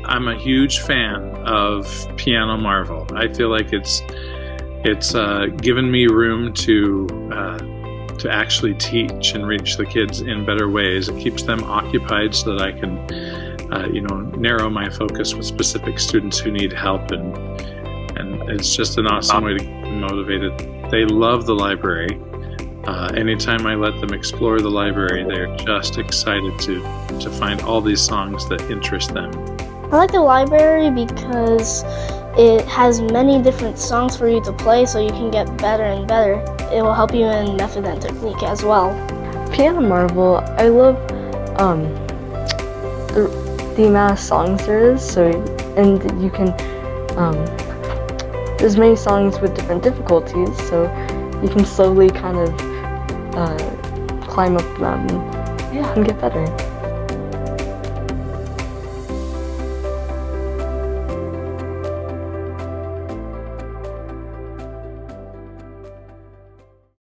I'm a huge fan of Piano Marvel. I feel like it's given me room to actually teach and reach the kids in better ways. It keeps them occupied so that I can narrow my focus with specific students who need help, and it's just an awesome way to keep them motivated. They love the library. Anytime I let them explore the library, they're just excited to find all these songs that interest them. I like the library because it has many different songs for you to play, so you can get better and better. It will help you in method and technique as well. Piano Marvel, I love the amount of songs there is, and you can there's many songs with different difficulties, so you can slowly kind of climb up them and get better.